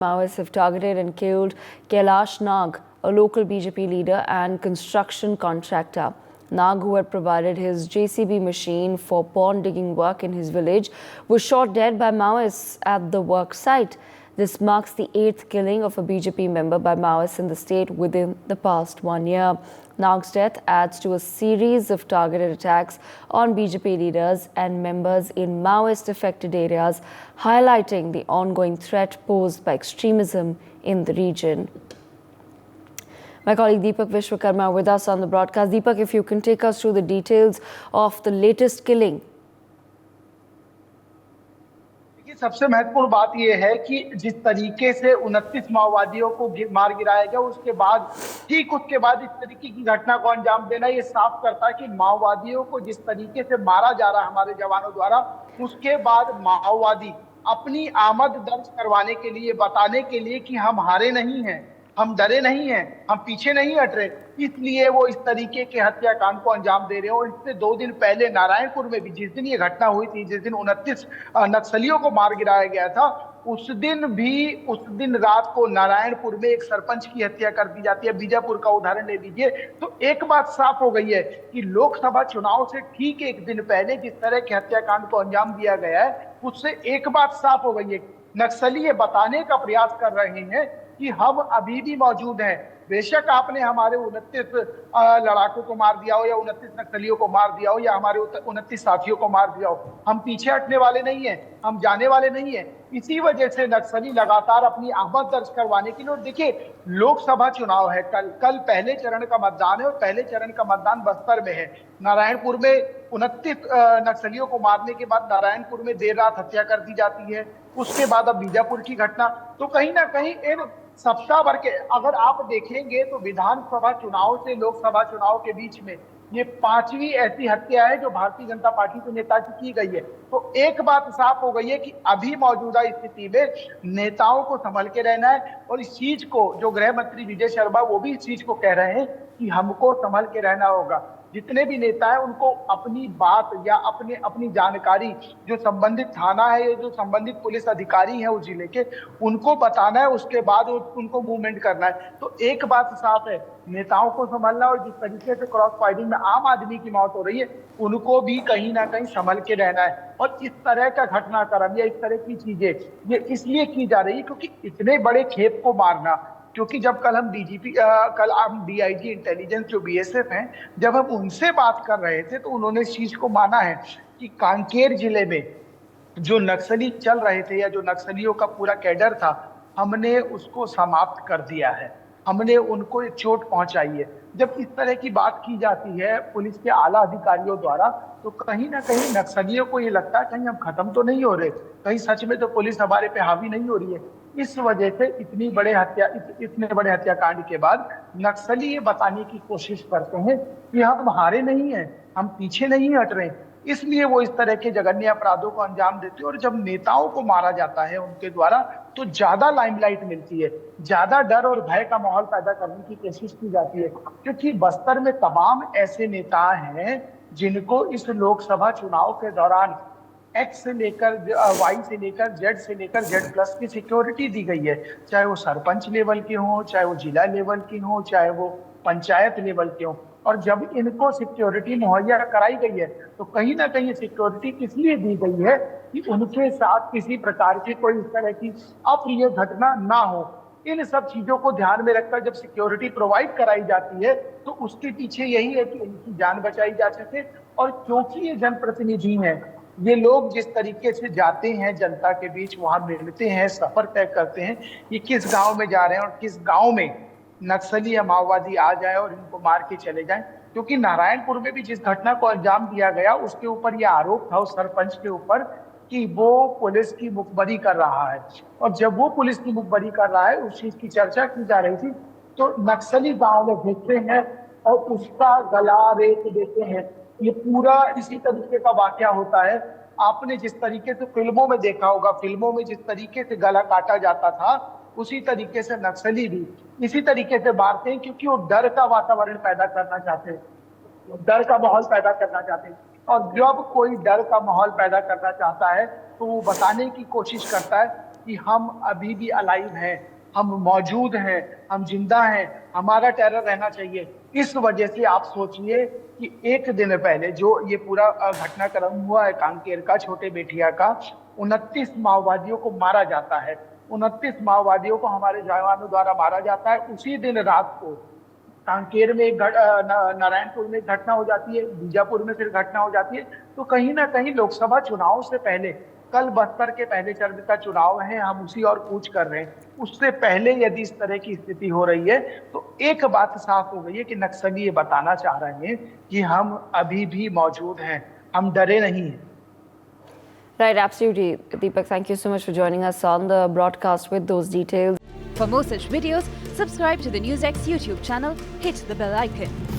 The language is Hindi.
Maoists have targeted and killed Kailash Nag, a local BJP leader and construction contractor. Nag, who had provided his JCB machine for pond digging work in his village, was shot dead by Maoists at the work site. This marks the 8th killing of a BJP member by Maoists in the state within the past 1 year. Nag's death adds to a series of targeted attacks on BJP leaders and members in Maoist-affected areas, highlighting the ongoing threat posed by extremism in the region. My colleague Deepak Vishwakarma with us on the broadcast. Deepak, if you can take us through the details of the latest killing. सबसे महत्वपूर्ण बात यह है कि जिस तरीके से 29 माओवादियों को मार गिराया गया, उसके बाद इस तरीके की घटना को अंजाम देना ये साफ करता है कि माओवादियों को जिस तरीके से मारा जा रहा है हमारे जवानों द्वारा, उसके बाद माओवादी अपनी आमद दर्ज करवाने के लिए, बताने के लिए कि हम हारे नहीं हैं, हम डरे नहीं हैं, हम पीछे नहीं हट रहे, इसलिए वो इस तरीके के हत्याकांड को अंजाम दे रहे हैं। और इससे 2 दिन पहले नारायणपुर में भी जिस दिन ये घटना हुई थी, जिस दिन 29 नक्सलियों को मार गिराया गया था, उस दिन रात को नारायणपुर में एक सरपंच की हत्या कर दी जाती है। बीजापुर का उदाहरण ले लीजिए। तो एक बात साफ हो गई है कि लोकसभा चुनाव से ठीक 1 दिन पहले जिस तरह के हत्याकांड को अंजाम दिया गया है, उससे एक बात साफ हो गई है, नक्सली ये बताने का प्रयास कर रहे हैं कि हम अभी भी मौजूद हैं। बेशक आपने हमारे 29 लड़ाकों को मार दिया हो, या 29 नक्सलियों को मार दिया हो, या हमारे 29 साथियों को मार दिया हो, हम पीछे हटने वाले नहीं हैं, हम जाने वाले नहीं हैं। इसी वजह से नक्सली लगातार अपनी आमद दर्ज करवाने के लिए। और देखिए, लोकसभा चुनाव है, कल पहले चरण का मतदान है, और पहले चरण का मतदान बस्तर में है। नारायणपुर में 29 नक्सलियों को मारने के बाद नारायणपुर में देर रात हत्या कर दी जाती है। उसके बाद अब बीजापुर की घटना। तो कहीं ना कहीं इन सप्ताह भर के अगर आप देखेंगे तो विधानसभा चुनाव से लोकसभा चुनाव के बीच में ये 5वीं ऐसी हत्या है जो भारतीय जनता पार्टी के नेता की गई है। तो एक बात साफ हो गई है कि अभी मौजूदा स्थिति में नेताओं को संभल के रहना है। और इस चीज को जो गृह मंत्री विजय शर्मा, वो भी इस चीज को कह रहे हैं कि हमको संभल के रहना होगा। जितने भी नेता हैं उनको अपनी बात या अपनी जानकारी जो संबंधित थाना है या जो संबंधित पुलिस अधिकारी हैं उस जिले के, उनको बताना है, उसके बाद उनको मूवमेंट करना है। तो एक बात साफ है, नेताओं को संभलना, और जिस तरीके से क्रॉस फायरिंग में आम आदमी की मौत हो रही है, उनको भी कहीं ना कहीं संभल के रहना है। और इस तरह का घटनाक्रम या इस तरह की चीजें ये इसलिए की जा रही है क्योंकि इतने बड़े खेप को मारना, क्योंकि जब कल हम डीआईजी इंटेलिजेंस जो बीएसएफ हैं, जब हम उनसे बात कर रहे थे तो उन्होंने इस चीज को माना है कि कांकेर जिले में जो नक्सली चल रहे थे या जो नक्सलियों का पूरा कैडर था, हमने उसको समाप्त कर दिया है, हमने उनको एक चोट पहुंचाई है। जब इस तरह की बात की जाती है पुलिस के आला अधिकारियों द्वारा, तो कहीं ना कहीं नक्सलियों को ये लगता है कहीं हम खत्म तो नहीं हो रहे, कहीं सच में तो पुलिस हमारे पे हावी नहीं हो रही है। इस वजह से इतने बड़े हत्याकांड के बाद नक्सली ये बताने की कोशिश करते हैं कि हम हारे नहीं हैं, हम पीछे नहीं हट रहे, इसलिए वो इस तरह के जघन्य अपराधों को अंजाम देते हैं। और जब नेताओं को मारा जाता है उनके द्वारा, तो ज्यादा लाइमलाइट मिलती है, ज्यादा डर और भय का माहौल पैदा करने की कोशिश की जाती है। क्योंकि बस्तर में तमाम ऐसे नेता हैं जिनको इस लोकसभा चुनाव के दौरान एक्स से लेकर वाई से लेकर जेड प्लस की सिक्योरिटी दी गई है, चाहे वो सरपंच लेवल के हों, चाहे वो जिला लेवल के हों, चाहे वो पंचायत लेवल के हों। और जब इनको सिक्योरिटी मुहैया कराई गई है, तो कहीं ना कहीं सिक्योरिटी इसलिए दी गई है कि उनके साथ किसी प्रकार की कोई इस तरह की अप्रिय घटना ना हो। इन सब चीजों को ध्यान में रखकर जब सिक्योरिटी प्रोवाइड कराई जाती है, तो उसके पीछे यही है कि इनकी जान बचाई जा सके। और क्योंकि ये जनप्रतिनिधि हैं, ये लोग जिस तरीके से जाते हैं जनता के बीच, वहां मिलते हैं, सफर तय करते हैं, ये किस गांव में जा रहे हैं और किस गांव में नक्सली या माओवादी आ जाए और इनको मार के चले जाएं। क्योंकि नारायणपुर में भी जिस घटना को अंजाम दिया गया, उसके ऊपर यह आरोप था उस सरपंच के ऊपर कि वो पुलिस की मुखबरी कर रहा है। और जब वो पुलिस की मुखबरी कर रहा है, उस चीज की चर्चा की जा रही थी, तो नक्सली गांव में भेजते हैं और उसका गला रेत देते हैं। ये पूरा इसी तरीके का वाकया होता है। आपने जिस तरीके से फिल्मों में देखा होगा, फिल्मों में जिस तरीके से गला काटा जाता था, उसी तरीके से नक्सली भी इसी तरीके से मारते हैं, क्योंकि वो डर का वातावरण पैदा करना चाहते हैं, डर का माहौल पैदा करना चाहते हैं। और जब कोई डर का माहौल पैदा करना चाहता है, तो वो बताने की कोशिश करता है कि हम अभी भी अलाइव हैं, हम मौजूद हैं, हम जिंदा हैं, हमारा टेरर रहना चाहिए। इस वजह से आप सोचिए कि एक दिन पहले जो ये पूरा घटनाक्रम हुआ है कांकेर का, छोटे बेटिया का, 29 माओवादियों को मारा जाता है। 29 माओवादियों को हमारे जवानों द्वारा मारा जाता है। उसी दिन रात को कांकेर में नारायणपुर में घटना हो जाती है, बीजापुर में फिर घटना हो जाती है। तो कहीं ना कहीं लोकसभा चुनाव से पहले, कल बस्तर के पहले चरण का चुनाव है, हम उसी और कूच कर रहे हैं। उससे पहले यदि इस तरह की स्थिति हो रही है तो एक बात साफ हो गई है कि नक्सली ये बताना चाह रहे हैं कि हम अभी भी मौजूद हैं, हम डरे नहीं हैं। Right, absolutely. Deepak, thank you so much for joining us on the broadcast with those details. For more such videos, subscribe to the NewsX YouTube channel, hit the bell icon.